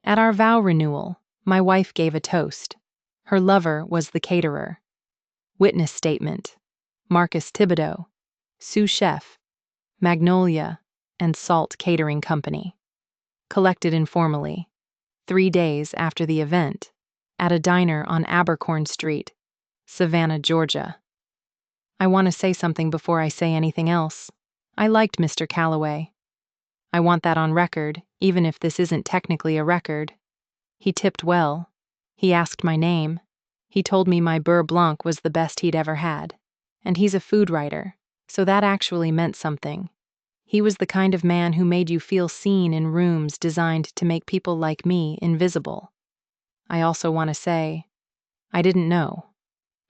At our vow renewal, my wife gave a toast. Her lover was the caterer. Witness statement: Marcus Thibodeau, sous chef, Magnolia and Salt Catering Company. Collected informally, 3 days after the event, at a diner on Abercorn Street, Savannah, Georgia. I want to say something before I say anything else. I liked Mr. Calloway. I want that on record, even if this isn't technically a record. He tipped well. He asked my name. He told me my beurre blanc was the best he'd ever had. And he's a food writer, so that actually meant something. He was the kind of man who made you feel seen in rooms designed to make people like me invisible. I also want to say, I didn't know.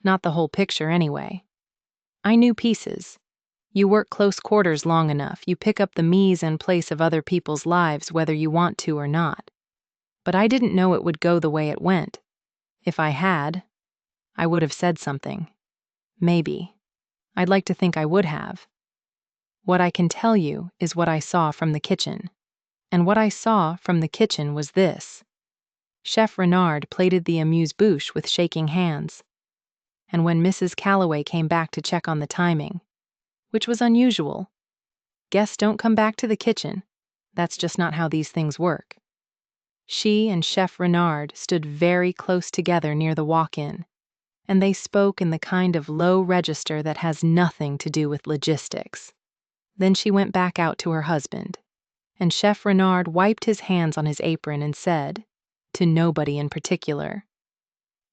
Not the whole picture, anyway. I knew pieces. You work close quarters long enough, you pick up the mise en place of other people's lives whether you want to or not. But I didn't know it would go the way it went. If I had, I would have said something. Maybe. I'd like to think I would have. What I can tell you is what I saw from the kitchen. And what I saw from the kitchen was this. Chef Renard plated the amuse-bouche with shaking hands. And when Mrs. Calloway came back to check on the timing, which was unusual, guests don't come back to the kitchen. That's just not how these things work. She and Chef Renard stood very close together near the walk-in, and they spoke in the kind of low register that has nothing to do with logistics. Then she went back out to her husband, and Chef Renard wiped his hands on his apron and said, to nobody in particular,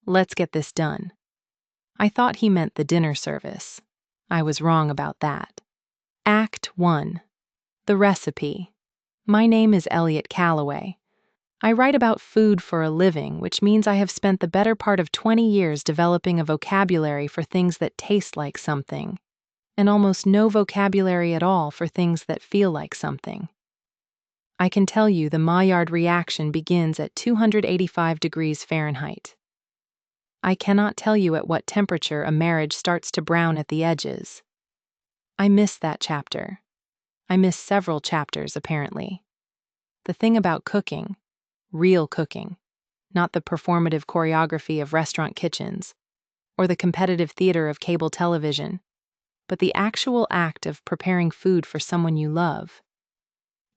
"Let's get this done." I thought he meant the dinner service. I was wrong about that. Act 1. The recipe. My name is Elliot Calloway. I write about food for a living, which means I have spent the better part of 20 years developing a vocabulary for things that taste like something, and almost no vocabulary at all for things that feel like something. I can tell you the Maillard reaction begins at 285 degrees Fahrenheit. I cannot tell you at what temperature a marriage starts to brown at the edges. I miss that chapter. I miss several chapters, apparently. The thing about cooking, real cooking, not the performative choreography of restaurant kitchens, or the competitive theater of cable television, but the actual act of preparing food for someone you love,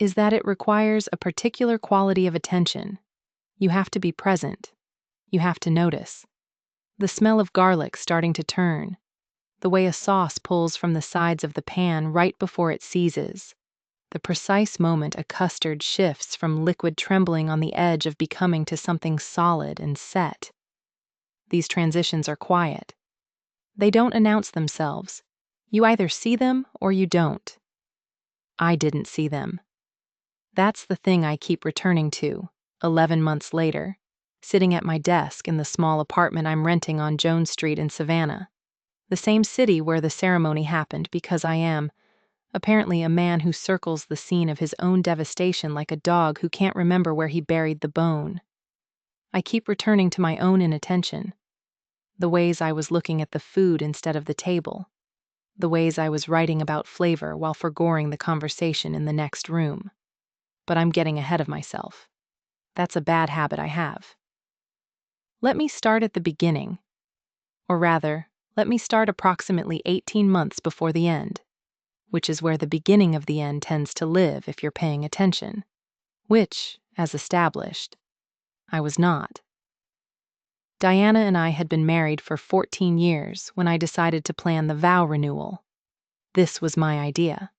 is that it requires a particular quality of attention. You have to be present. You have to notice. The smell of garlic starting to turn, the way a sauce pulls from the sides of the pan right before it seizes, the precise moment a custard shifts from liquid trembling on the edge of becoming to something solid and set. These transitions are quiet. They don't announce themselves. You either see them or you don't. I didn't see them. That's the thing I keep returning to, 11 months later, sitting at my desk in the small apartment I'm renting on Jones Street in Savannah, the same city where the ceremony happened, because I am, apparently, a man who circles the scene of his own devastation like a dog who can't remember where he buried the bone. I keep returning to my own inattention, the ways I was looking at the food instead of the table, the ways I was writing about flavor while forgoing the conversation in the next room. But I'm getting ahead of myself. That's a bad habit I have. Let me start at the beginning. Or rather, let me start approximately 18 months before the end, which is where the beginning of the end tends to live if you're paying attention, which, as established, I was not. Diana and I had been married for 14 years when I decided to plan the vow renewal. This was my idea.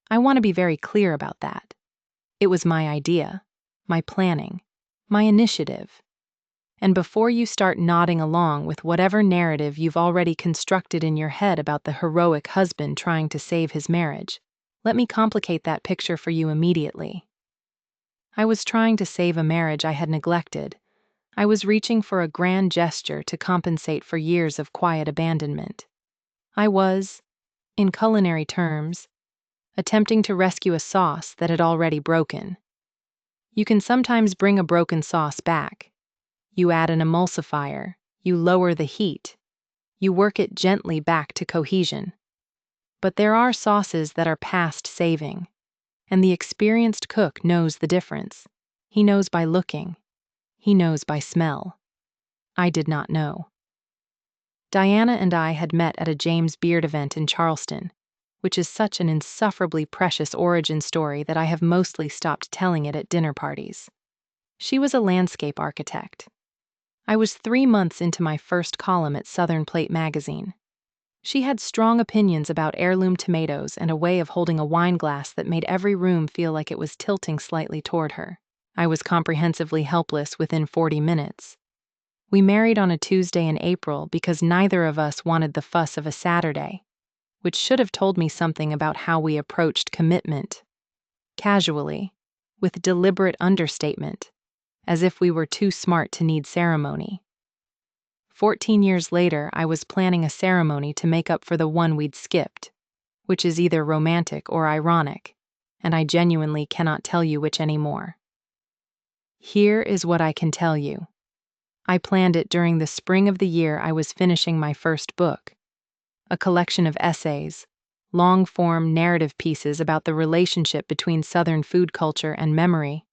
I want to be very clear about that. It was my idea, my planning, my initiative. And before you start nodding along with whatever narrative you've already constructed in your head about the heroic husband trying to save his marriage, let me complicate that picture for you immediately. I was trying to save a marriage I had neglected. I was reaching for a grand gesture to compensate for years of quiet abandonment. I was, in culinary terms, attempting to rescue a sauce that had already broken. You can sometimes bring a broken sauce back. You add an emulsifier, you lower the heat, you work it gently back to cohesion. But there are sauces that are past saving, and the experienced cook knows the difference. He knows by looking, He knows by smell. I did not know. Diana and I had met at a James Beard event in Charleston, which is such an insufferably precious origin story that I have mostly stopped telling it at dinner parties. She was a landscape architect. I was 3 months into my first column at Southern Plate magazine. She had strong opinions about heirloom tomatoes and a way of holding a wine glass that made every room feel like it was tilting slightly toward her. I was comprehensively helpless within 40 minutes. We married on a Tuesday in April because neither of us wanted the fuss of a Saturday, which should have told me something about how we approached commitment. Casually, with deliberate understatement, as if we were too smart to need ceremony. 14 years later, I was planning a ceremony to make up for the one we'd skipped, which is either romantic or ironic, and I genuinely cannot tell you which anymore. Here is what I can tell you. I planned it during the spring of the year I was finishing my first book, a collection of essays, long-form narrative pieces about the relationship between Southern food culture and memory.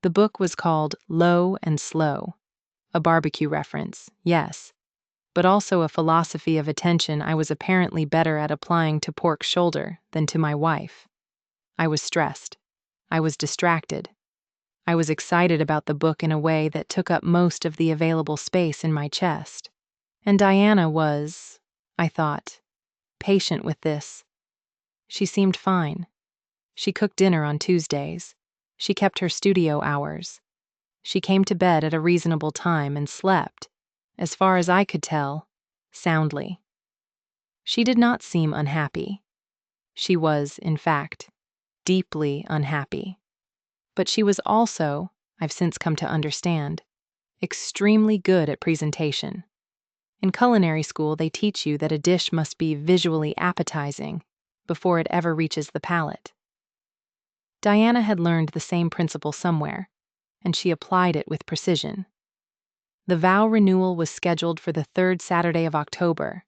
The book was called Low and Slow, a barbecue reference, yes, but also a philosophy of attention I was apparently better at applying to pork shoulder than to my wife. I was stressed. I was distracted. I was excited about the book in a way that took up most of the available space in my chest. And Diana was, I thought, patient with this. She seemed fine. She cooked dinner on Tuesdays. She kept her studio hours. She came to bed at a reasonable time and slept, as far as I could tell, soundly. She did not seem unhappy. She was, in fact, deeply unhappy. But she was also, I've since come to understand, extremely good at presentation. In culinary school, they teach you that a dish must be visually appetizing before it ever reaches the palate. Diana had learned the same principle somewhere, and she applied it with precision. The Vow Renewal was scheduled for the 3rd Saturday of October.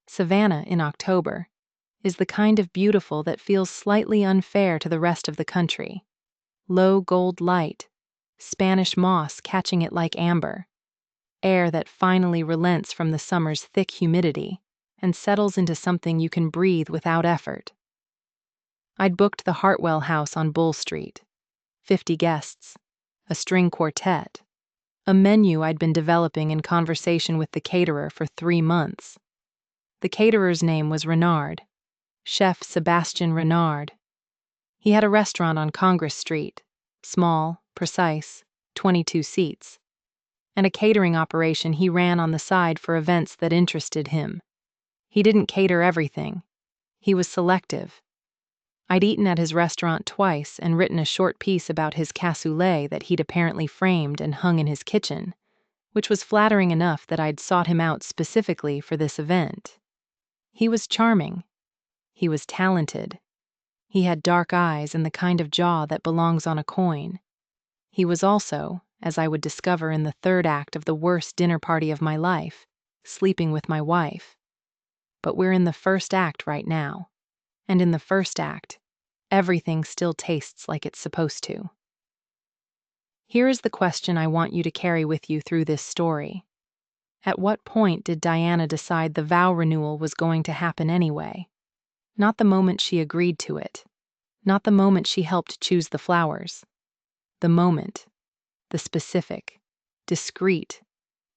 Savannah in October is the kind of beautiful that feels slightly unfair to the rest of the country. Low gold light, Spanish moss catching it like amber, air that finally relents from the summer's thick humidity and settles into something you can breathe without effort. I'd booked the Hartwell House on Bull Street. 50 guests, a string quartet, a menu I'd been developing in conversation with the caterer for 3 months. The caterer's name was Renard, Chef Sebastian Renard. He had a restaurant on Congress Street, small, precise, 22 seats, and a catering operation he ran on the side for events that interested him. He didn't cater everything. He was selective. I'd eaten at his restaurant twice and written a short piece about his cassoulet that he'd apparently framed and hung in his kitchen, which was flattering enough that I'd sought him out specifically for this event. He was charming. He was talented. He had dark eyes and the kind of jaw that belongs on a coin. He was also, as I would discover in the 3rd act of the worst dinner party of my life, sleeping with my wife. But we're in the 1st act right now. And in the 1st act, everything still tastes like it's supposed to. Here is the question I want you to carry with you through this story. At what point did Diana decide the vow renewal was going to happen anyway? Not the moment she agreed to it. Not the moment she helped choose the flowers. The moment. The specific, discrete,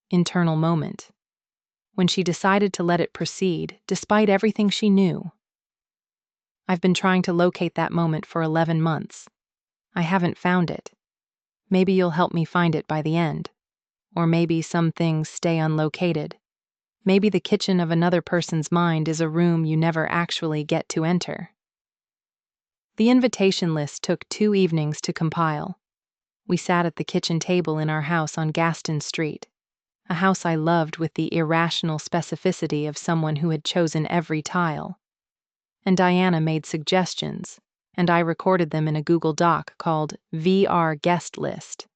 internal moment. When she decided to let it proceed, despite everything she knew. I've been trying to locate that moment for 11 months. I haven't found it. Maybe you'll help me find it by the end. Or maybe some things stay unlocated. Maybe the kitchen of another person's mind is a room you never actually get to enter. The invitation list took 2 evenings to compile. We sat at the kitchen table in our house on Gaston Street, a house I loved with the irrational specificity of someone who had chosen every tile. And Diana made suggestions, and I recorded them in a Google Doc called VR Guest List.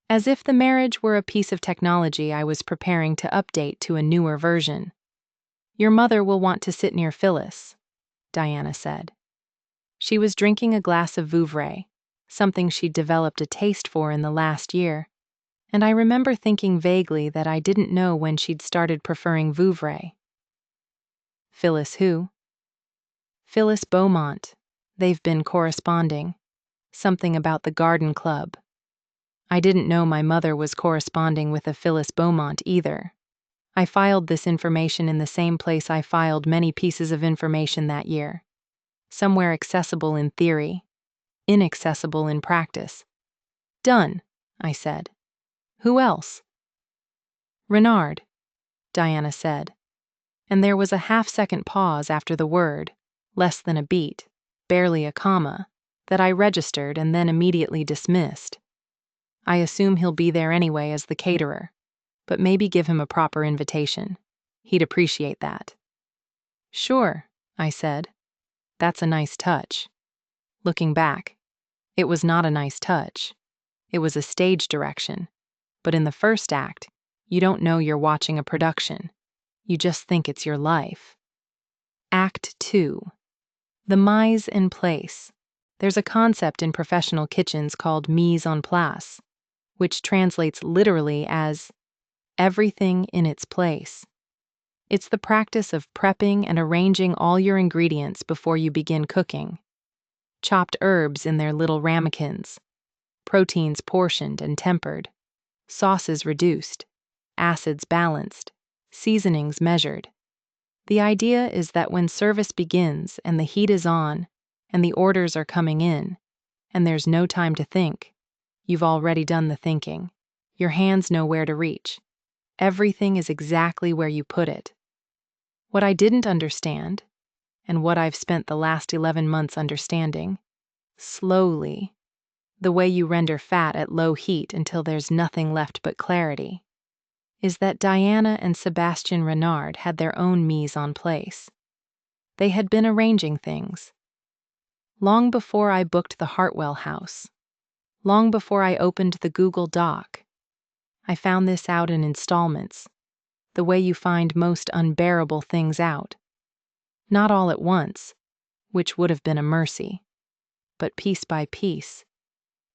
As if the marriage were a piece of technology I was preparing to update to a newer version. "Your mother will want to sit near Phyllis," Diana said. She was drinking a glass of Vouvray, something she'd developed a taste for in the last year, And I remember thinking vaguely that I didn't know when she'd started preferring Vouvray. Phyllis who? Phyllis Beaumont. They've been corresponding. Something about the garden club. I didn't know my mother was corresponding with a Phyllis Beaumont either. I filed this information in the same place I filed many pieces of information that year. Somewhere accessible in theory, inaccessible in practice. Done, I said. Who else? Renard, Diana said. And there was a half-second pause after the word, less than a beat, barely a comma, that I registered and then immediately dismissed. I assume he'll be there anyway as the caterer, but maybe give him a proper invitation. He'd appreciate that. Sure, I said. That's a nice touch. Looking back, it was not a nice touch. It was a stage direction. But in the first act, you don't know you're watching a production. You just think it's your life. Act 2. The mise en place. There's a concept in professional kitchens called mise en place, which translates literally as everything in its place. It's the practice of prepping and arranging all your ingredients before you begin cooking. Chopped herbs in their little ramekins, proteins portioned and tempered, sauces reduced, acids balanced, seasonings measured. The idea is that when service begins and the heat is on and the orders are coming in and there's no time to think, you've already done the thinking. Your hands know where to reach. Everything is exactly where you put it. What I didn't understand, and what I've spent the last 11 months understanding, slowly, the way you render fat at low heat until there's nothing left but clarity, is that Diana and Sebastian Renard had their own mise en place. They had been arranging things. Long before I booked the Hartwell house, long before I opened the Google Doc, I found this out in installments, the way you find most unbearable things out. Not all at once, which would have been a mercy, but piece by piece,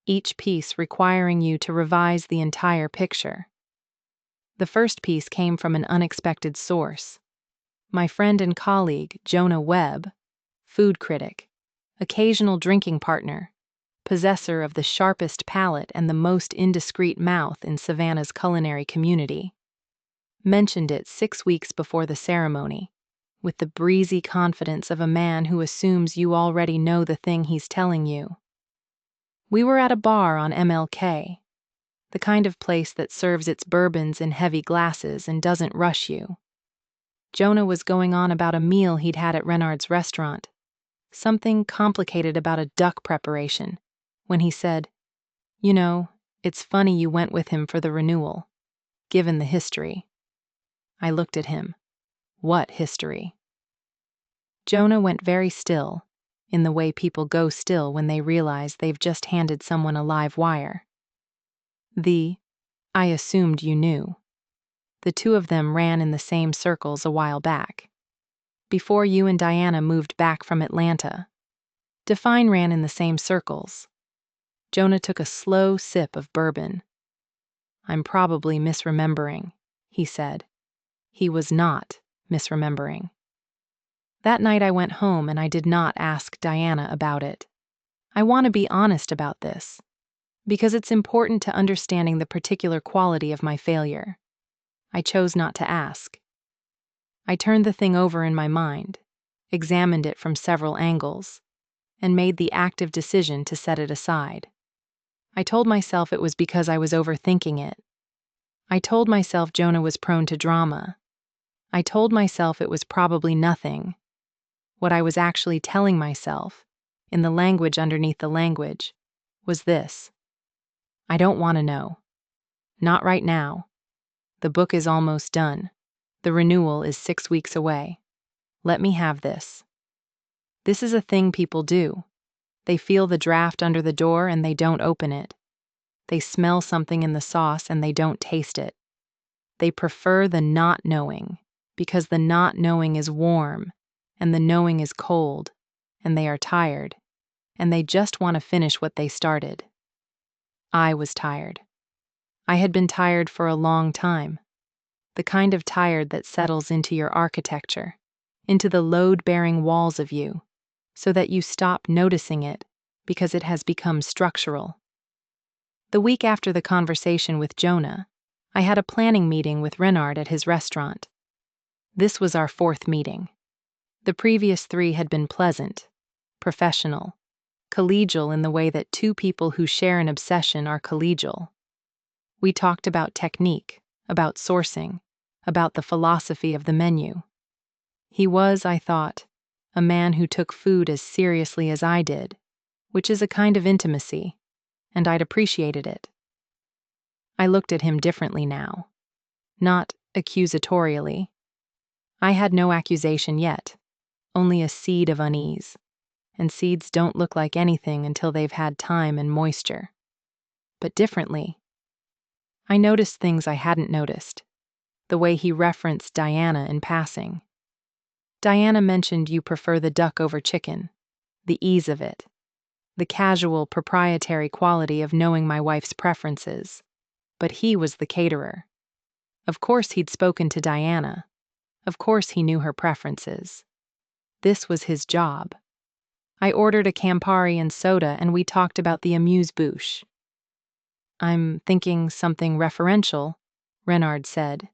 each piece requiring you to revise the entire picture. The first piece came from an unexpected source. My friend and colleague, Jonah Webb, food critic, occasional drinking partner, possessor of the sharpest palate and the most indiscreet mouth in Savannah's culinary community, mentioned it 6 weeks before the ceremony, with the breezy confidence of a man who assumes you already know the thing he's telling you. We were at a bar on MLK, the kind of place that serves its bourbons in heavy glasses and doesn't rush you. Jonah was going on about a meal he'd had at Renard's restaurant, something complicated about a duck preparation, when he said, "You know, it's funny you went with him for the renewal, given the history." I looked at him. What history? Jonah went very still, in the way people go still when they realize they've just handed someone a live wire. I assumed you knew. The two of them ran in the same circles a while back. Before you and Diana moved back from Atlanta. Define ran in the same circles. Jonah took a slow sip of bourbon. I'm probably misremembering, he said. He was not misremembering. That night I went home and I did not ask Diana about it. I want to be honest about this, because it's important to understanding the particular quality of my failure. I chose not to ask. I turned the thing over in my mind, examined it from several angles, and made the active decision to set it aside. I told myself it was because I was overthinking it. I told myself Jonah was prone to drama. I told myself it was probably nothing. What I was actually telling myself, in the language underneath the language, was this. I don't want to know. Not right now. The book is almost done. The renewal is 6 weeks away. Let me have this. This is a thing people do. They feel the draft under the door and they don't open it. They smell something in the sauce and they don't taste it. They prefer the not knowing, because the not knowing is warm, and the knowing is cold, and they are tired, and they just want to finish what they started. I was tired. I had been tired for a long time, the kind of tired that settles into your architecture, into the load-bearing walls of you, so that you stop noticing it because it has become structural. The week after the conversation with Jonah, I had a planning meeting with Renard at his restaurant. This was our fourth meeting. The previous three had been pleasant, professional, collegial in the way that two people who share an obsession are collegial. We talked about technique, about sourcing, about the philosophy of the menu. He was, I thought, a man who took food as seriously as I did, which is a kind of intimacy, and I'd appreciated it. I looked at him differently now, not accusatorially. I had no accusation yet, only a seed of unease, and seeds don't look like anything until they've had time and moisture. But differently. I noticed things I hadn't noticed, the way he referenced Diana in passing. Diana mentioned you prefer the duck over chicken, the ease of it, the casual, proprietary quality of knowing my wife's preferences. But he was the caterer. Of course he'd spoken to Diana. Of course he knew her preferences. This was his job. I ordered a Campari and soda and we talked about the amuse-bouche. I'm thinking something referential, Renard said.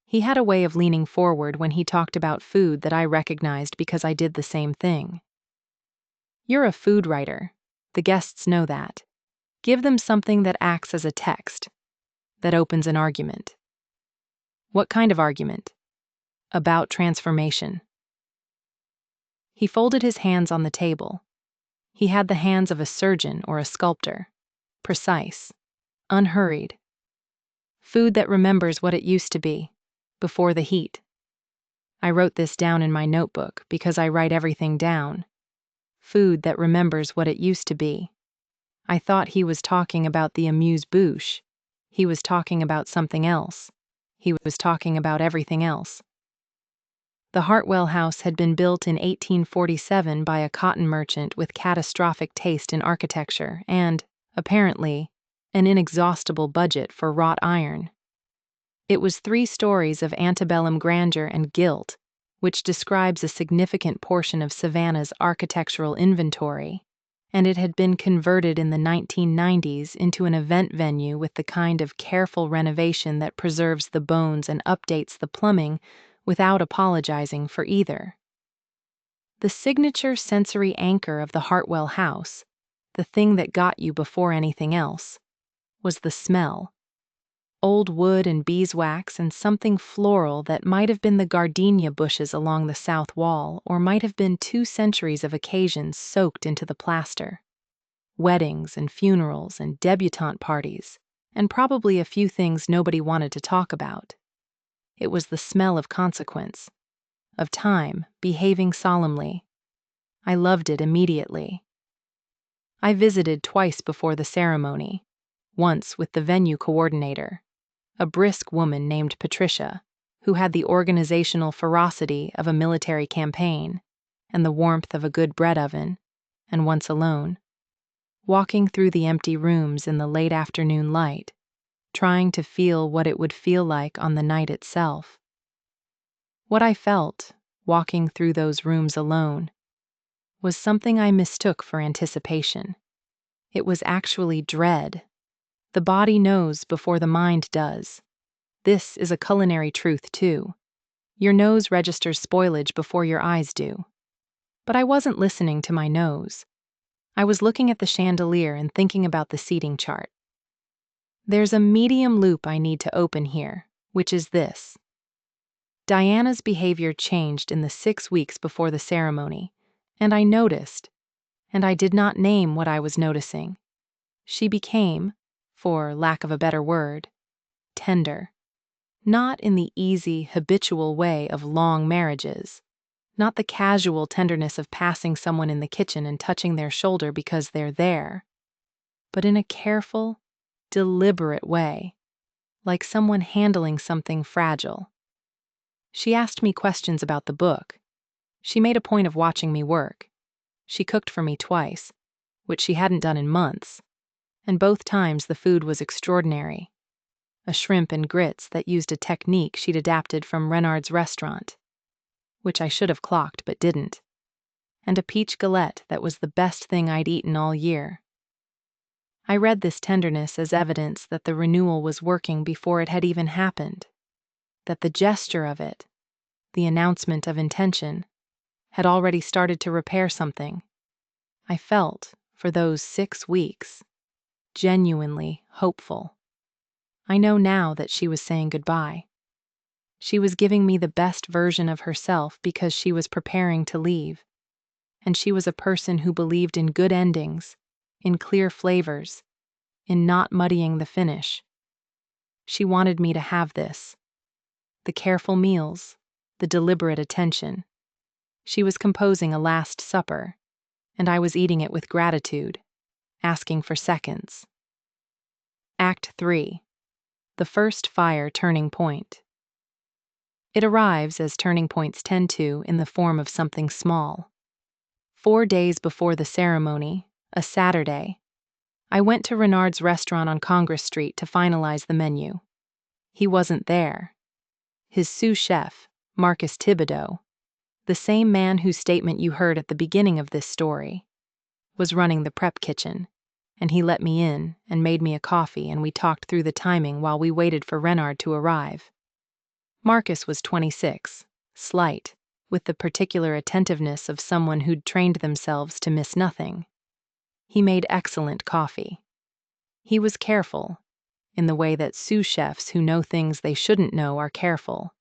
He had a way of leaning forward when he talked about food that I recognized because I did the same thing. You're a food writer. The guests know that. Give them something that acts as a text, that opens an argument. What kind of argument? About transformation. He folded his hands on the table. He had the hands of a surgeon or a sculptor. Precise. Unhurried. Food that remembers what it used to be, before the heat. I wrote this down in my notebook because I write everything down. Food that remembers what it used to be. I thought he was talking about the amuse-bouche. He was talking about something else. He was talking about everything else. The Hartwell House had been built in 1847 by a cotton merchant with catastrophic taste in architecture and, apparently, an inexhaustible budget for wrought iron. It was 3 stories of antebellum grandeur and gilt, which describes a significant portion of Savannah's architectural inventory, and it had been converted in the 1990s into an event venue with the kind of careful renovation that preserves the bones and updates the plumbing without apologizing for either. The signature sensory anchor of the Hartwell House, the thing that got you before anything else, was the smell. Old wood and beeswax and something floral that might have been the gardenia bushes along the south wall or might have been 2 centuries of occasions soaked into the plaster. Weddings and funerals and debutante parties, and probably a few things nobody wanted to talk about. It was the smell of consequence, of time behaving solemnly. I loved it immediately. I visited twice before the ceremony, once with the venue coordinator, a brisk woman named Patricia, who had the organizational ferocity of a military campaign and the warmth of a good bread oven, and once alone, walking through the empty rooms in the late afternoon light, trying to feel what it would feel like on the night itself. What I felt, walking through those rooms alone, was something I mistook for anticipation. It was actually dread. The body knows before the mind does. This is a culinary truth, too. Your nose registers spoilage before your eyes do. But I wasn't listening to my nose. I was looking at the chandelier and thinking about the seating chart. There's a medium loop I need to open here, which is this. Diana's behavior changed in the 6 weeks before the ceremony, and I noticed, and I did not name what I was noticing. She became, for lack of a better word, tender. Not in the easy, habitual way of long marriages, not the casual tenderness of passing someone in the kitchen and touching their shoulder because they're there, but in a careful, deliberate way, like someone handling something fragile. She asked me questions about the book. She made a point of watching me work. She cooked for me twice, which she hadn't done in months, and both times the food was extraordinary. A shrimp and grits that used a technique she'd adapted from Renard's restaurant, which I should have clocked but didn't, and a peach galette that was the best thing I'd eaten all year. I read this tenderness as evidence that the renewal was working before it had even happened, that the gesture of it, the announcement of intention, had already started to repair something. I felt, for those 6 weeks, genuinely hopeful. I know now that she was saying goodbye. She was giving me the best version of herself because she was preparing to leave. And she was a person who believed in good endings, in clear flavors, in not muddying the finish. She wanted me to have this. The careful meals, the deliberate attention. She was composing a last supper, and I was eating it with gratitude, asking for seconds. Act 3. The first fire turning point. It arrives, as turning points tend to, in the form of something small. 4 days before the ceremony, a Saturday, I went to Renard's restaurant on Congress Street to finalize the menu. He wasn't there. His sous chef, Marcus Thibodeau, the same man whose statement you heard at the beginning of this story, was running the prep kitchen, and he let me in and made me a coffee, and we talked through the timing while we waited for Renard to arrive. Marcus was 26, slight, with the particular attentiveness of someone who'd trained themselves to miss nothing. He made excellent coffee. He was careful, in the way that sous chefs who know things they shouldn't know are careful,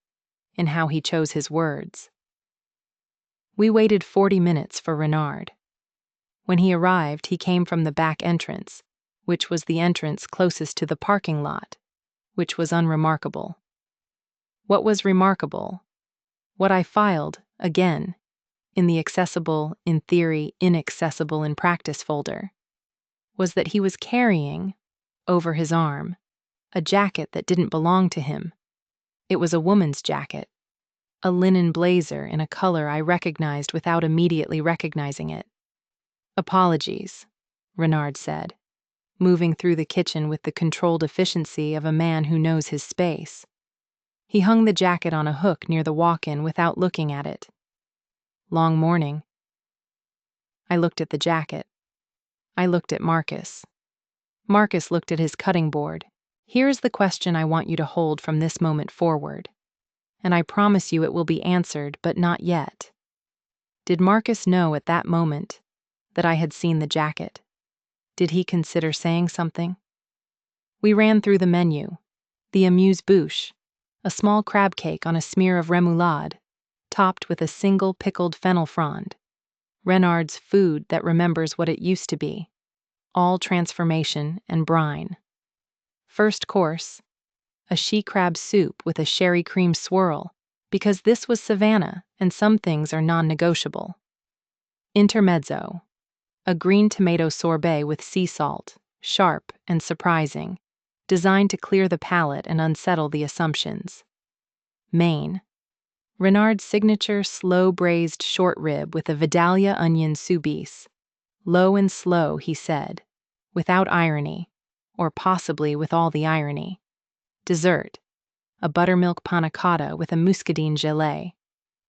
in how he chose his words. We waited 40 minutes for Renard. When he arrived, he came from the back entrance, which was the entrance closest to the parking lot, which was unremarkable. What was remarkable, what I filed, again, in the accessible, in theory, inaccessible in practice folder, was that he was carrying, over his arm, a jacket that didn't belong to him. It was a woman's jacket, a linen blazer in a color I recognized without immediately recognizing it. "Apologies," Renard said, moving through the kitchen with the controlled efficiency of a man who knows his space. He hung the jacket on a hook near the walk-in without looking at it. "Long morning." I looked at the jacket. I looked at Marcus. Marcus looked at his cutting board. "Here's the question I want you to hold from this moment forward. And I promise you it will be answered, but not yet." Did Marcus know at that moment that I had seen the jacket? Did he consider saying something? We ran through the menu. The amuse-bouche, a small crab cake on a smear of remoulade, topped with a single pickled fennel frond. Renard's food that remembers what it used to be, all transformation and brine. First course, a she-crab soup with a sherry cream swirl, because this was Savannah and some things are non-negotiable. Intermezzo, a green tomato sorbet with sea salt, sharp and surprising, designed to clear the palate and unsettle the assumptions. Main, Renard's signature slow-braised short rib with a Vidalia onion soubise. Low and slow, he said, without irony, or possibly with all the irony. Dessert, a buttermilk panna cotta with a muscadine gelée.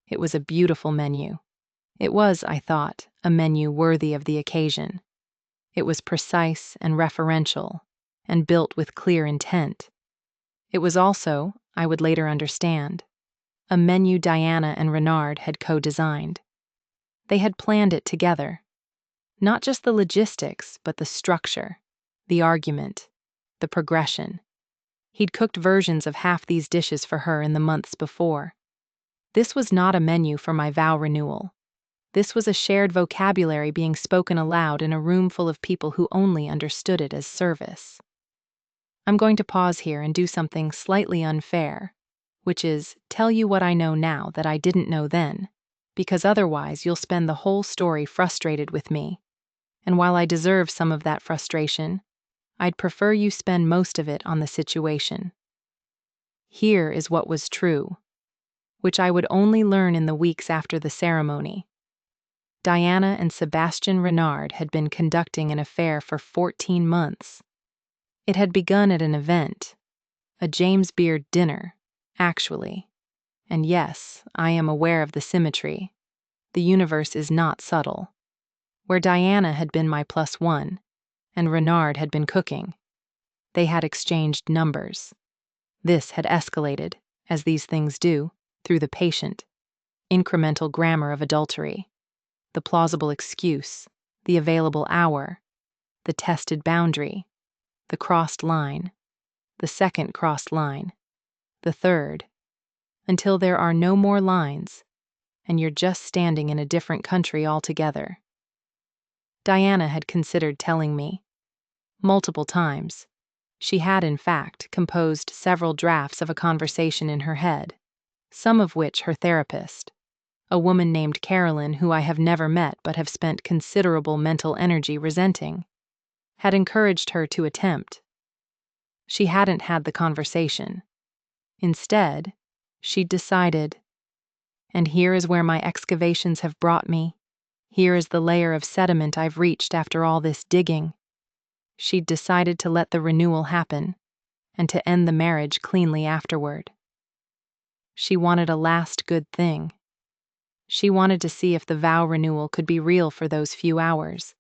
It was a beautiful menu. It was, I thought, a menu worthy of the occasion. It was precise and referential, and built with clear intent. It was also, I would later understand, a menu Diana and Renard had co-designed. They had planned it together. Not just the logistics, but the structure, the argument, the progression. He'd cooked versions of half these dishes for her in the months before. This was not a menu for my vow renewal. This was a shared vocabulary being spoken aloud in a room full of people who only understood it as service. I'm going to pause here and do something slightly unfair, which is tell you what I know now that I didn't know then, because otherwise you'll spend the whole story frustrated with me. And while I deserve some of that frustration, I'd prefer you spend most of it on the situation. Here is what was true, which I would only learn in the weeks after the ceremony. Diana and Sebastian Renard had been conducting an affair for 14 months. It had begun at an event, a James Beard dinner, actually. And yes, I am aware of the symmetry. The universe is not subtle. Where Diana had been my +1, and Renard had been cooking, they had exchanged numbers. This had escalated, as these things do, through the patient, incremental grammar of adultery, the plausible excuse, the available hour, the tested boundary, the crossed line, the second crossed line, the third, until there are no more lines, and you're just standing in a different country altogether. Diana had considered telling me. Multiple times. She had, in fact, composed several drafts of a conversation in her head, some of which her therapist, a woman named Carolyn who I have never met but have spent considerable mental energy resenting, had encouraged her to attempt. She hadn't had the conversation. Instead, she'd decided, and here is where my excavations have brought me. Here is the layer of sediment I've reached after all this digging. She'd decided to let the renewal happen, and to end the marriage cleanly afterward. She wanted a last good thing. She wanted to see if the vow renewal could be real for those few hours,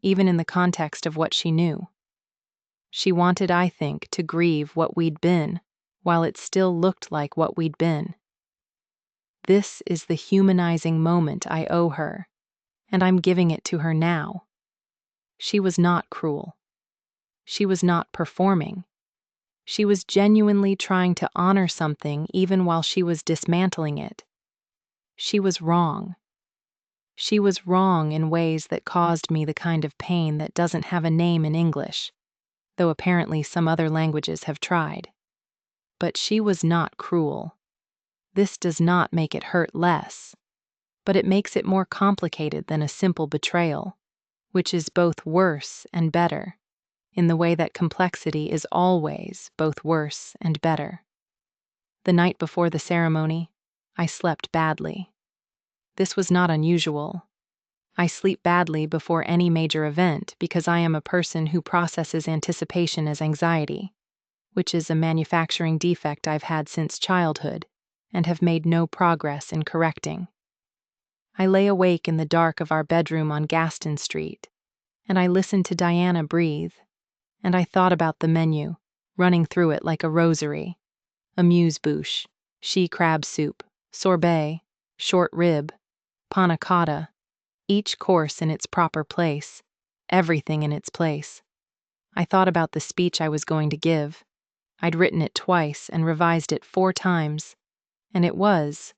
even in the context of what she knew. She wanted, I think, to grieve what we'd been, while it still looked like what we'd been. This is the humanizing moment I owe her, and I'm giving it to her now. She was not cruel. She was not performing. She was genuinely trying to honor something even while she was dismantling it. She was wrong. She was wrong in ways that caused me the kind of pain that doesn't have a name in English, though apparently some other languages have tried. But she was not cruel. This does not make it hurt less, but it makes it more complicated than a simple betrayal, which is both worse and better, in the way that complexity is always both worse and better. The night before the ceremony, I slept badly. This was not unusual. I sleep badly before any major event because I am a person who processes anticipation as anxiety, which is a manufacturing defect I've had since childhood and have made no progress in correcting. I lay awake in the dark of our bedroom on Gaston Street, and I listened to Diana breathe, and I thought about the menu, running through it like a rosary. Amuse-bouche, she-crab soup, sorbet, short rib, panna cotta, each course in its proper place, everything in its place. I thought about the speech I was going to give. I'd written it twice and revised it 4 times, and it was,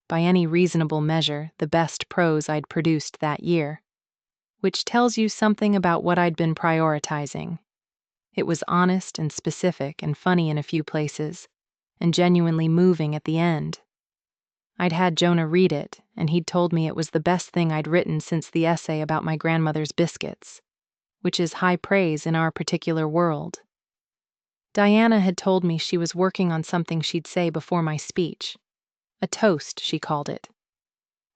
by any reasonable measure, the best prose I'd produced that year, which tells you something about what I'd been prioritizing. It was honest and specific and funny in a few places, and genuinely moving at the end. I'd had Jonah read it, and he'd told me it was the best thing I'd written since the essay about my grandmother's biscuits, which is high praise in our particular world. Diana had told me she was working on something she'd say before my speech. A toast, she called it.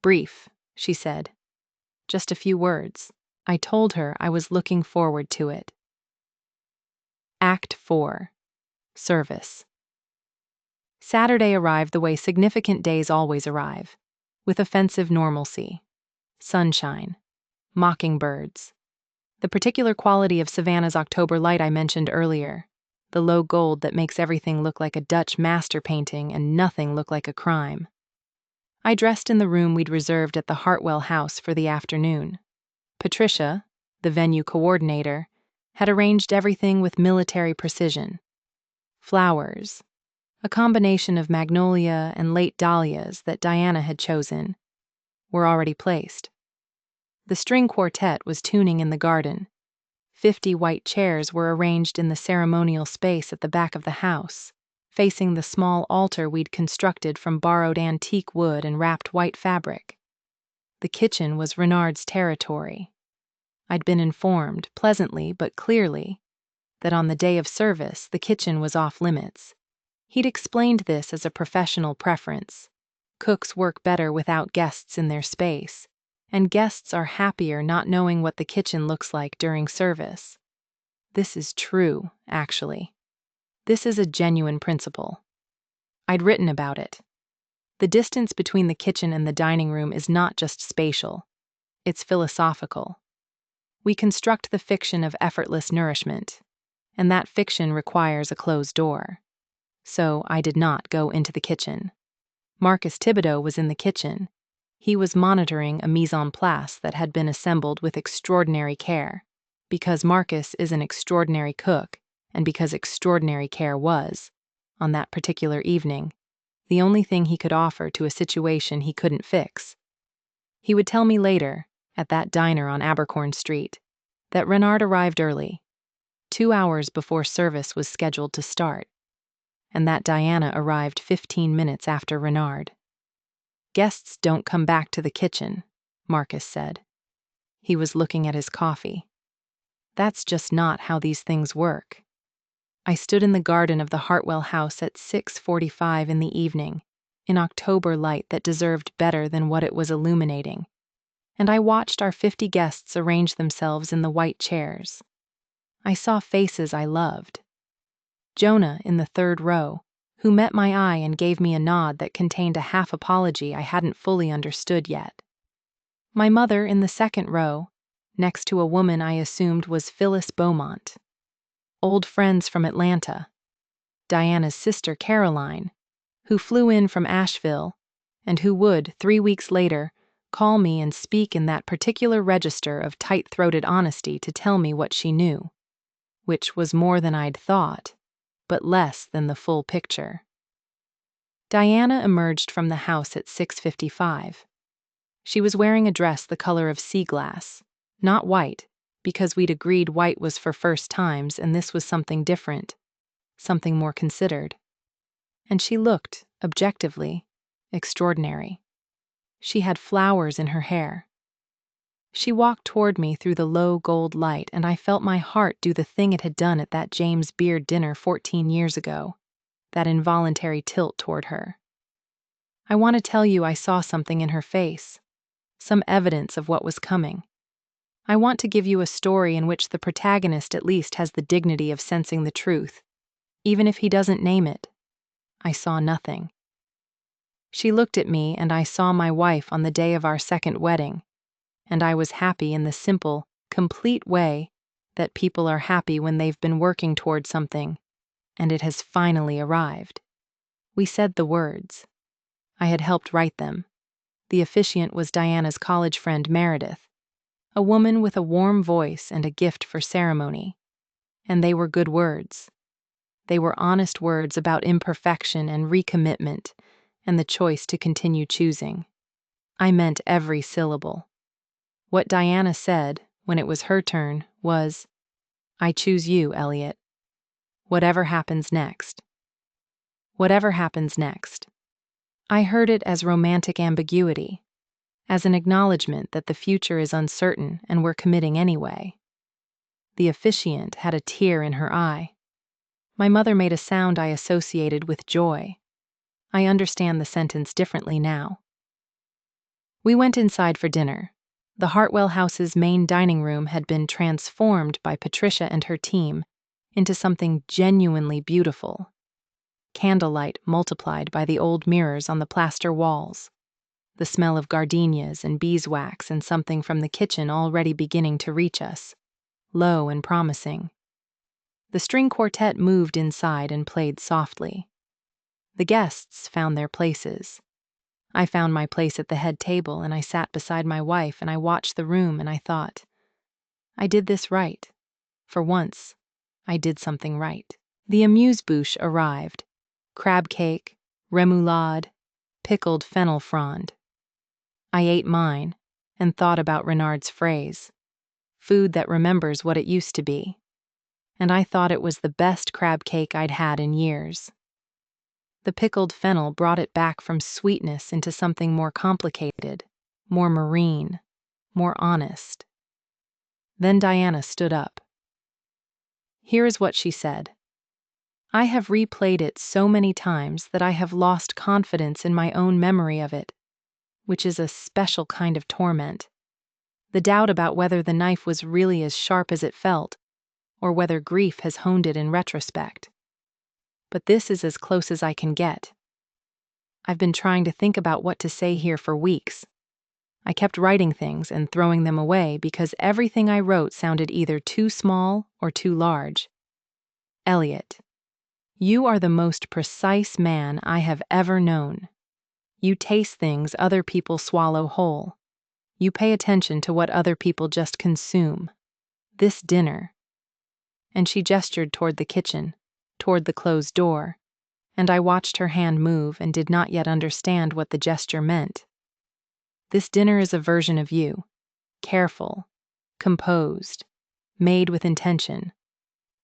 Brief, she said. Just a few words. I told her I was looking forward to it. Act 4. Service. Saturday arrived the way significant days always arrive, with offensive normalcy. Sunshine. Mockingbirds. The particular quality of Savannah's October light I mentioned earlier, the low gold that makes everything look like a Dutch master painting and nothing look like a crime. I dressed in the room we'd reserved at the Hartwell house for the afternoon. Patricia, the venue coordinator, had arranged everything with military precision. Flowers, a combination of magnolia and late dahlias that Diana had chosen, were already placed. The string quartet was tuning in the garden. 50 white chairs were arranged in the ceremonial space at the back of the house, facing the small altar we'd constructed from borrowed antique wood and wrapped white fabric. The kitchen was Renard's territory. I'd been informed, pleasantly but clearly, that on the day of service the kitchen was off limits. He'd explained this as a professional preference. Cooks work better without guests in their space, and guests are happier not knowing what the kitchen looks like during service. This is true, actually. This is a genuine principle. I'd written about it. The distance between the kitchen and the dining room is not just spatial, it's philosophical. We construct the fiction of effortless nourishment, and that fiction requires a closed door. So I did not go into the kitchen. Marcus Thibodeau was in the kitchen. He was monitoring a mise en place that had been assembled with extraordinary care, because Marcus is an extraordinary cook, and because extraordinary care was, on that particular evening, the only thing he could offer to a situation he couldn't fix. He would tell me later, at that diner on Abercorn Street, that Renard arrived early, 2 hours before service was scheduled to start, and that Diana arrived 15 minutes after Renard. Guests don't come back to the kitchen, Marcus said. He was looking at his coffee. That's just not how these things work. I stood in the garden of the Hartwell house at 6:45 in the evening, in October light that deserved better than what it was illuminating, and I watched our 50 guests arrange themselves in the white chairs. I saw faces I loved. Jonah in the third row, who met my eye and gave me a nod that contained a half apology I hadn't fully understood yet. My mother in the second row, next to a woman I assumed was Phyllis Beaumont. Old friends from Atlanta. Diana's sister Caroline, who flew in from Asheville, and who would, 3 weeks later, call me and speak in that particular register of tight-throated honesty to tell me what she knew, which was more than I'd thought, but less than the full picture. Diana emerged from the house at 6:55. She was wearing a dress the color of sea glass, not white, because we'd agreed white was for first times and this was something different, something more considered. And she looked, objectively, extraordinary. She had flowers in her hair. She walked toward me through the low gold light, and I felt my heart do the thing it had done at that James Beard dinner 14 years ago, that involuntary tilt toward her. I want to tell you I saw something in her face, some evidence of what was coming. I want to give you a story in which the protagonist at least has the dignity of sensing the truth, even if he doesn't name it. I saw nothing. She looked at me, and I saw my wife on the day of our second wedding, and I was happy in the simple, complete way that people are happy when they've been working toward something, and it has finally arrived. We said the words. I had helped write them. The officiant was Diana's college friend Meredith, a woman with a warm voice and a gift for ceremony. And they were good words. They were honest words about imperfection and recommitment, and the choice to continue choosing. I meant every syllable. What Diana said, when it was her turn, was, "I choose you, Elliot. Whatever happens next." Whatever happens next. I heard it as romantic ambiguity, as an acknowledgement that the future is uncertain and we're committing anyway. The officiant had a tear in her eye. My mother made a sound I associated with joy. I understand the sentence differently now. We went inside for dinner. The Hartwell house's main dining room had been transformed by Patricia and her team into something genuinely beautiful. Candlelight multiplied by the old mirrors on the plaster walls. The smell of gardenias and beeswax and something from the kitchen already beginning to reach us, low and promising. The string quartet moved inside and played softly. The guests found their places. I found my place at the head table, and I sat beside my wife, and I watched the room, and I thought, I did this right. For once, I did something right. The amuse-bouche arrived. Crab cake, remoulade, pickled fennel frond. I ate mine, and thought about Renard's phrase, food that remembers what it used to be. And I thought it was the best crab cake I'd had in years. The pickled fennel brought it back from sweetness into something more complicated, more marine, more honest. Then Diana stood up. Here is what she said. I have replayed it so many times that I have lost confidence in my own memory of it, which is a special kind of torment. The doubt about whether the knife was really as sharp as it felt, or whether grief has honed it in retrospect. But this is as close as I can get. I've been trying to think about what to say here for weeks. I kept writing things and throwing them away because everything I wrote sounded either too small or too large. Elliot, you are the most precise man I have ever known. You taste things other people swallow whole. You pay attention to what other people just consume. This dinner. And she gestured toward the kitchen, toward the closed door, and I watched her hand move and did not yet understand what the gesture meant. This dinner is a version of you, careful, composed, made with intention.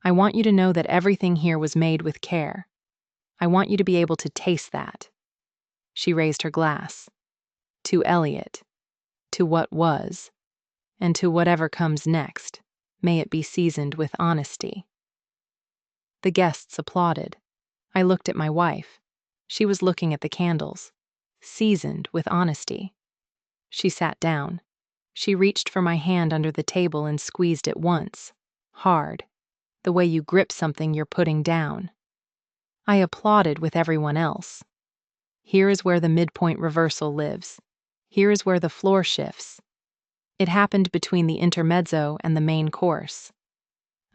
I want you to know that everything here was made with care. I want you to be able to taste that. She raised her glass. To Elliot, to what was, and to whatever comes next, may it be seasoned with honesty. The guests applauded. I looked at my wife. She was looking at the candles. Seasoned with honesty. She sat down. She reached for my hand under the table and squeezed it once, hard, the way you grip something you're putting down. I applauded with everyone else. Here is where the midpoint reversal lives. Here is where the floor shifts. It happened between the intermezzo and the main course.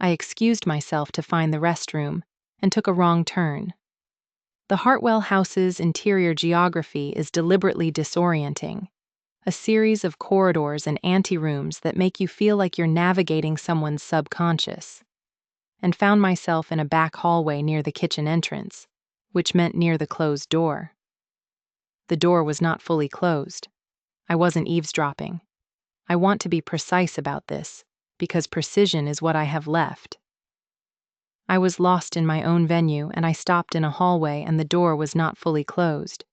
I excused myself to find the restroom and took a wrong turn. The Hartwell house's interior geography is deliberately disorienting, a series of corridors and anterooms that make you feel like you're navigating someone's subconscious, and found myself in a back hallway near the kitchen entrance, which meant near the closed door. The door was not fully closed. I wasn't eavesdropping. I want to be precise about this, because precision is what I have left. I was lost in my own venue, and I stopped in a hallway and the door was not fully closed.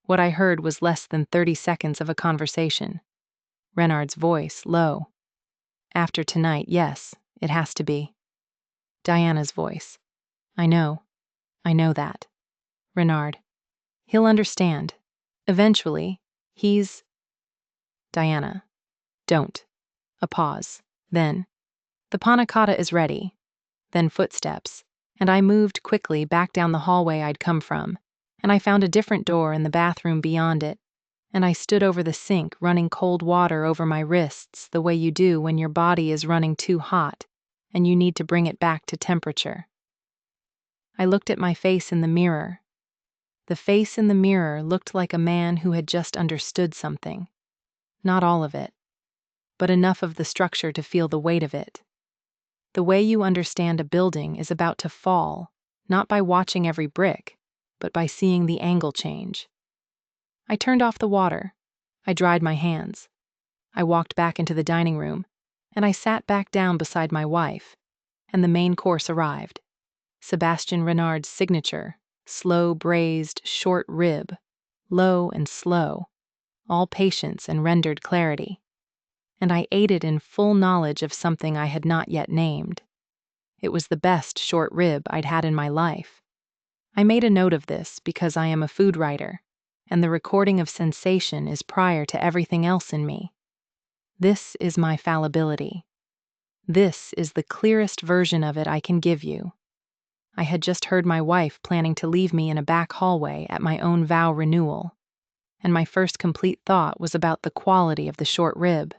What I heard was less than 30 seconds of a conversation. Renard's voice, low. After tonight, yes, it has to be. Diana's voice. I know that. Renard. He'll understand. Eventually, he's... Diana. Don't. A pause. Then, the panna cotta is ready. Then footsteps, and I moved quickly back down the hallway I'd come from, and I found a different door in the bathroom beyond it, and I stood over the sink running cold water over my wrists the way you do when your body is running too hot and you need to bring it back to temperature. I looked at my face in the mirror. The face in the mirror looked like a man who had just understood something. Not all of it, but enough of the structure to feel the weight of it. The way you understand a building is about to fall, not by watching every brick, but by seeing the angle change. I turned off the water. I dried my hands. I walked back into the dining room, and I sat back down beside my wife, and the main course arrived. Sebastian Renard's signature, slow braised short rib, low and slow, all patience and rendered clarity. And I ate it in full knowledge of something I had not yet named. It was the best short rib I'd had in my life. I made a note of this because I am a food writer, and the recording of sensation is prior to everything else in me. This is my fallibility. This is the clearest version of it I can give you. I had just heard my wife planning to leave me in a back hallway at my own vow renewal, and my first complete thought was about the quality of the short rib.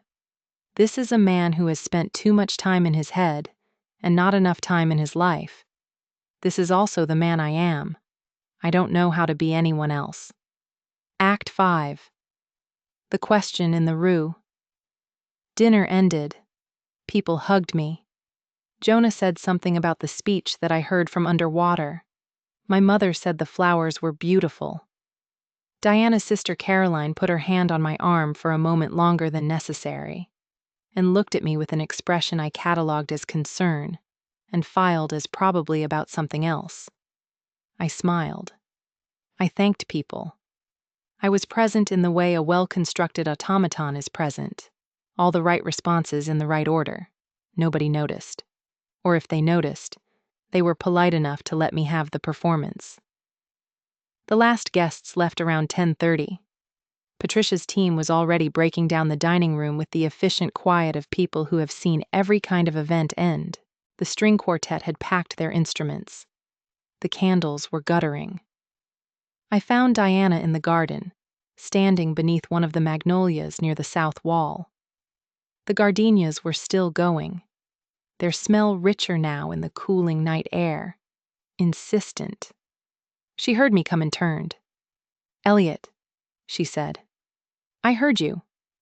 This is a man who has spent too much time in his head and not enough time in his life. This is also the man I am. I don't know how to be anyone else. Act 5. The question in the rue. Dinner ended. People hugged me. Jonah said something about the speech that I heard from underwater. My mother said the flowers were beautiful. Diana's sister Caroline put her hand on my arm for a moment longer than necessary, and looked at me with an expression I catalogued as concern, and filed as probably about something else. I smiled. I thanked people. I was present in the way a well-constructed automaton is present, all the right responses in the right order. Nobody noticed. Or if they noticed, they were polite enough to let me have the performance. The last guests left around 10:30. Patricia's team was already breaking down the dining room with the efficient quiet of people who have seen every kind of event end. The string quartet had packed their instruments. The candles were guttering. I found Diana in the garden, standing beneath one of the magnolias near the south wall. The gardenias were still going, their smell richer now in the cooling night air, insistent. She heard me come and turned. "Elliot," she said. "I heard you,"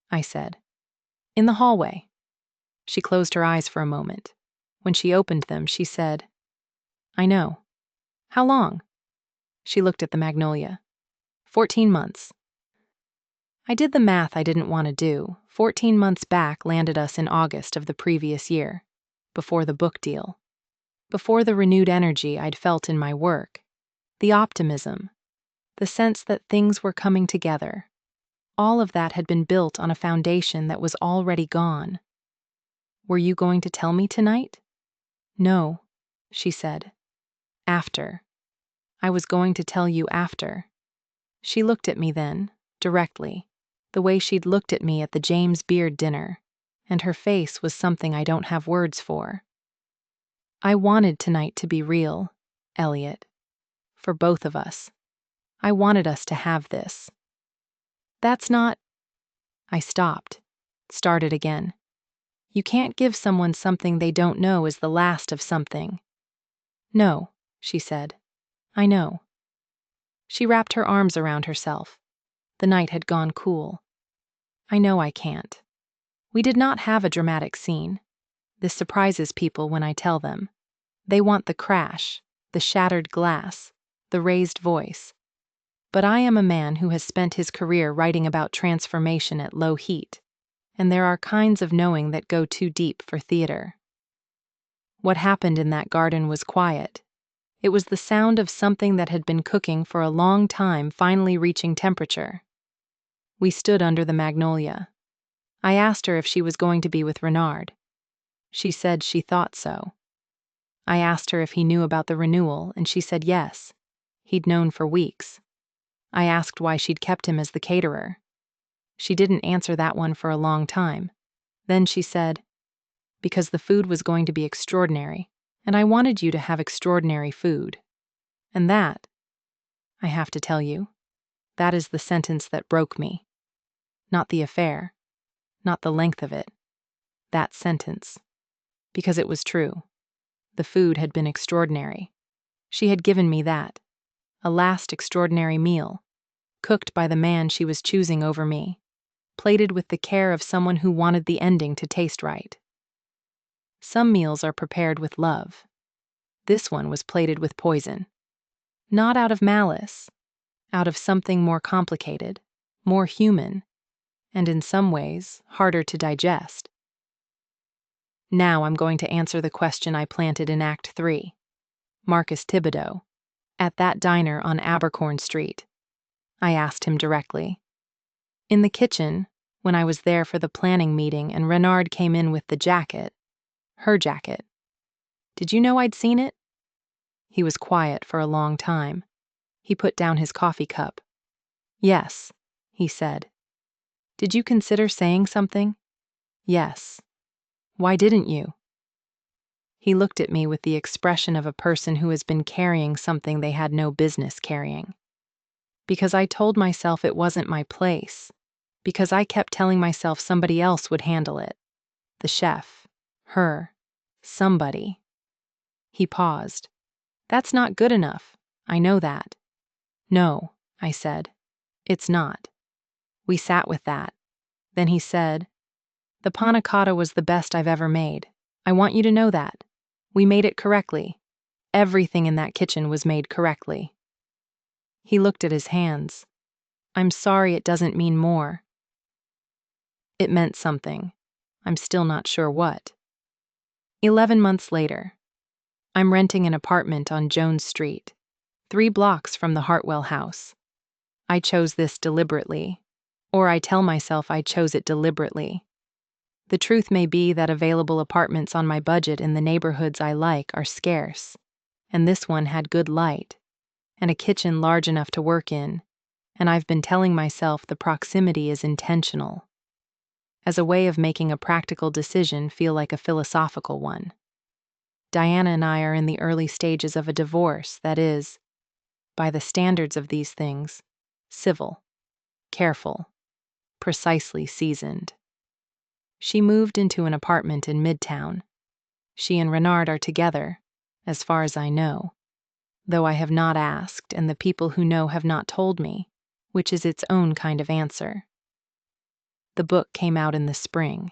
I said. "In the hallway." She closed her eyes for a moment. When she opened them, she said, "I know. How long?" She looked at the magnolia. 14 months. I did the math I didn't want to do. 14 months back landed us in August of the previous year, before the book deal, before the renewed energy I'd felt in my work, the optimism, the sense that things were coming together. All of that had been built on a foundation that was already gone. "Were you going to tell me tonight?" "No," she said. "After. I was going to tell you after." She looked at me then, directly, the way she'd looked at me at the James Beard dinner, and her face was something I don't have words for. "I wanted tonight to be real, Elliot. For both of us. I wanted us to have this." "That's not—" I stopped, started again. "You can't give someone something they don't know is the last of something." "No," she said. "I know." She wrapped her arms around herself. The night had gone cool. "I know I can't." We did not have a dramatic scene. This surprises people when I tell them. They want the crash, the shattered glass, the raised voice. But I am a man who has spent his career writing about transformation at low heat, and there are kinds of knowing that go too deep for theater. What happened in that garden was quiet. It was the sound of something that had been cooking for a long time finally reaching temperature. We stood under the magnolia. I asked her if she was going to be with Renard. She said she thought so. I asked her if he knew about the renewal, and she said yes. He'd known for weeks. I asked why she'd kept him as the caterer. She didn't answer that one for a long time. Then she said, "Because the food was going to be extraordinary, and I wanted you to have extraordinary food." And that, I have to tell you, that is the sentence that broke me. Not the affair, not the length of it. That sentence. Because it was true. The food had been extraordinary. She had given me that. A last extraordinary meal, cooked by the man she was choosing over me, plated with the care of someone who wanted the ending to taste right. Some meals are prepared with love. This one was plated with poison. Not out of malice, out of something more complicated, more human, and in some ways harder to digest. Now I'm going to answer the question I planted in Act 3. Marcus Thibodeau, at that diner on Abercorn Street. I asked him directly. In the kitchen, when I was there for the planning meeting and Renard came in with the jacket, her jacket. "Did you know I'd seen it?" He was quiet for a long time. He put down his coffee cup. "Yes," he said. "Did you consider saying something?" "Yes." "Why didn't you?" He looked at me with the expression of a person who has been carrying something they had no business carrying. Because I told myself it wasn't my place. Because I kept telling myself somebody else would handle it. The chef. Her. Somebody. He paused. "That's not good enough. I know that." "No," I said. "It's not." We sat with that. Then he said, "The panna cotta was the best I've ever made. I want you to know that. We made it correctly. Everything in that kitchen was made correctly." He looked at his hands. "I'm sorry it doesn't mean more." It meant something. I'm still not sure what. 11 months later. I'm renting an apartment on Jones Street, 3 blocks from the Hartwell house. I chose this deliberately, or I tell myself I chose it deliberately. The truth may be that available apartments on my budget in the neighborhoods I like are scarce, and this one had good light, and a kitchen large enough to work in, and I've been telling myself the proximity is intentional, as a way of making a practical decision feel like a philosophical one. Diana and I are in the early stages of a divorce that is, by the standards of these things, civil, careful, precisely seasoned. She moved into an apartment in Midtown. She and Renard are together, as far as I know, though I have not asked and the people who know have not told me, which is its own kind of answer. The book came out in the spring,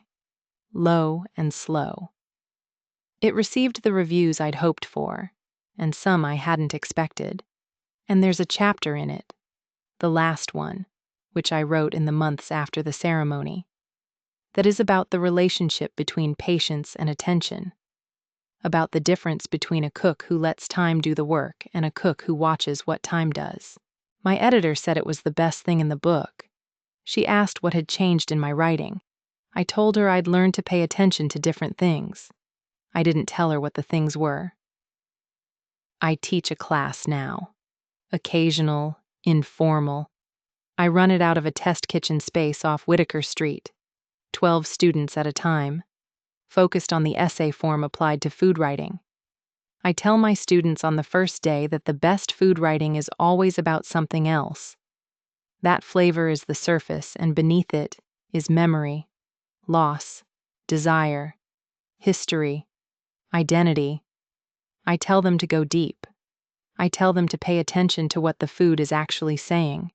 low and slow. It received the reviews I'd hoped for, and some I hadn't expected. And there's a chapter in it, the last one, which I wrote in the months after the ceremony, that is about the relationship between patience and attention, about the difference between a cook who lets time do the work and a cook who watches what time does. My editor said it was the best thing in the book. She asked what had changed in my writing. I told her I'd learned to pay attention to different things. I didn't tell her what the things were. I teach a class now. Occasional, informal. I run it out of a test kitchen space off Whitaker Street, 12 students at a time, focused on the essay form applied to food writing. I tell my students on the first day that the best food writing is always about something else. That flavor is the surface, and beneath it is memory, loss, desire, history, identity. I tell them to go deep. I tell them to pay attention to what the food is actually saying.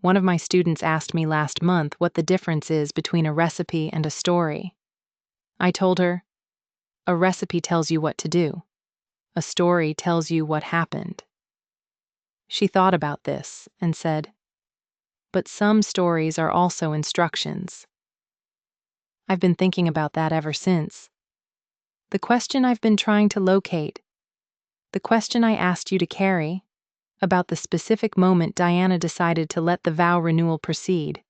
One of my students asked me last month what the difference is between a recipe and a story. I told her, a recipe tells you what to do. A story tells you what happened. She thought about this and said, but some stories are also instructions. I've been thinking about that ever since. The question I've been trying to locate, the question I asked you to carry, about the specific moment Diana decided to let the vow renewal proceed.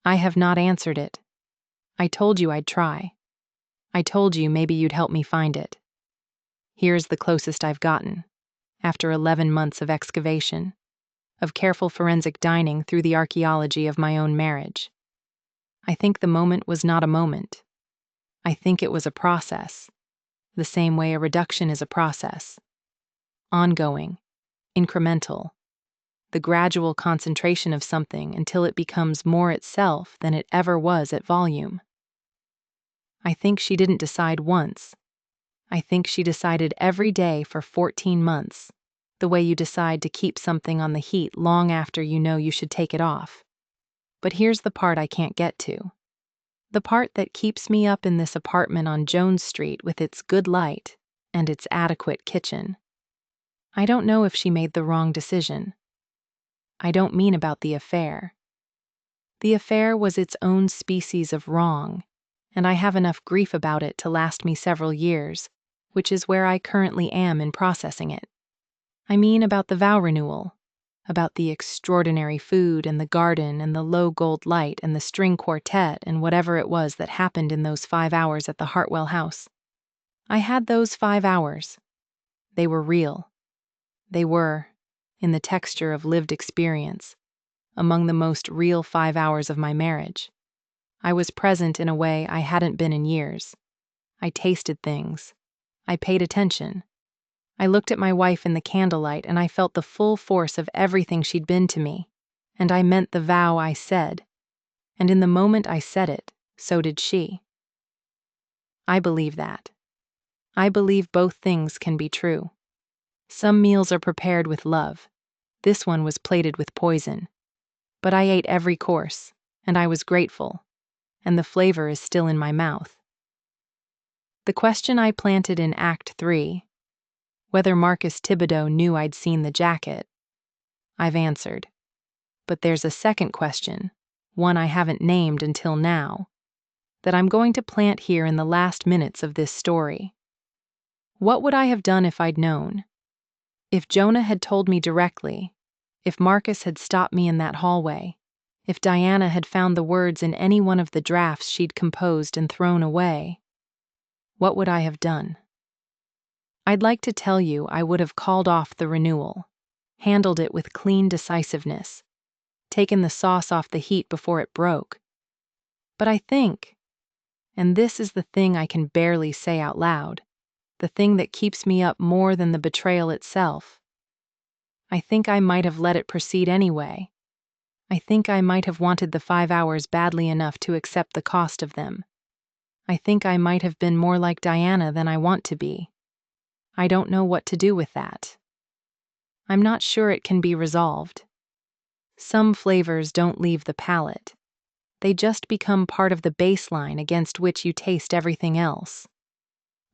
I have not answered it. I told you I'd try. I told you maybe you'd help me find it. Here's the closest I've gotten, after 11 months of excavation, of careful forensic dining through the archaeology of my own marriage. I think the moment was not a moment. I think it was a process, the same way a reduction is a process. Ongoing, incremental, the gradual concentration of something until it becomes more itself than it ever was at volume. I think she didn't decide once. I think she decided every day for 14 months, the way you decide to keep something on the heat long after you know you should take it off. But here's the part I can't get to. The part that keeps me up in this apartment on Jones Street with its good light and its adequate kitchen. I don't know if she made the wrong decision. I don't mean about the affair. The affair was its own species of wrong, and I have enough grief about it to last me several years, which is where I currently am in processing it. I mean about the vow renewal, about the extraordinary food and the garden and the low gold light and the string quartet and whatever it was that happened in those 5 hours at the Hartwell house. I had those 5 hours. They were real. They were, in the texture of lived experience, among the most real 5 hours of my marriage. I was present in a way I hadn't been in years. I tasted things. I paid attention. I looked at my wife in the candlelight and I felt the full force of everything she'd been to me, and I meant the vow I said. And in the moment I said it, so did she. I believe that. I believe both things can be true. Some meals are prepared with love. This one was plated with poison. But I ate every course, and I was grateful, and the flavor is still in my mouth. The question I planted in Act 3, whether Marcus Thibodeau knew I'd seen the jacket, I've answered. But there's a second question, one I haven't named until now, that I'm going to plant here in the last minutes of this story. What would I have done if I'd known? If Jonah had told me directly, if Marcus had stopped me in that hallway, if Diana had found the words in any one of the drafts she'd composed and thrown away, what would I have done? I'd like to tell you I would have called off the renewal, handled it with clean decisiveness, taken the sauce off the heat before it broke. But I think, and this is the thing I can barely say out loud, the thing that keeps me up more than the betrayal itself. I think I might have let it proceed anyway. I think I might have wanted the 5 hours badly enough to accept the cost of them. I think I might have been more like Diana than I want to be. I don't know what to do with that. I'm not sure it can be resolved. Some flavors don't leave the palate. They just become part of the baseline against which you taste everything else.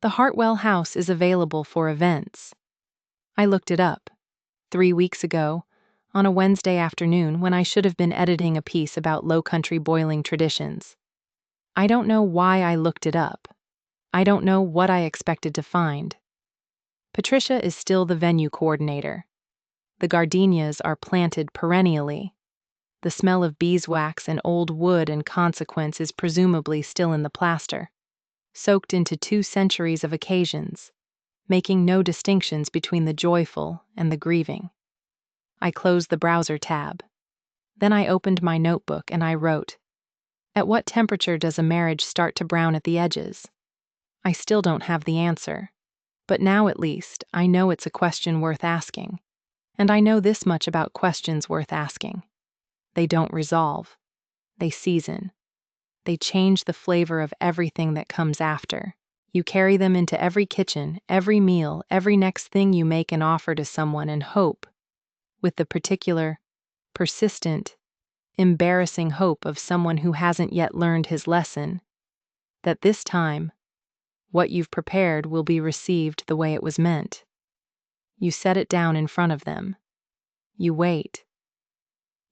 The Hartwell House is available for events. I looked it up 3 weeks ago, on a Wednesday afternoon when I should have been editing a piece about Low Country boiling traditions. I don't know why I looked it up. I don't know what I expected to find. Patricia is still the venue coordinator. The gardenias are planted perennially. The smell of beeswax and old wood and consequence is presumably still in the plaster, soaked into 2 centuries of occasions, making no distinctions between the joyful and the grieving. I closed the browser tab. Then I opened my notebook and I wrote, "At what temperature does a marriage start to brown at the edges?" I still don't have the answer, but now at least I know it's a question worth asking. And I know this much about questions worth asking. They don't resolve. They season. They change the flavor of everything that comes after. You carry them into every kitchen, every meal, every next thing you make and offer to someone and hope, with the particular, persistent, embarrassing hope of someone who hasn't yet learned his lesson, that this time, what you've prepared will be received the way it was meant. You set it down in front of them. You wait.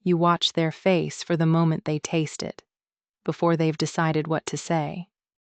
You watch their face for the moment they taste it, before they've decided what to say.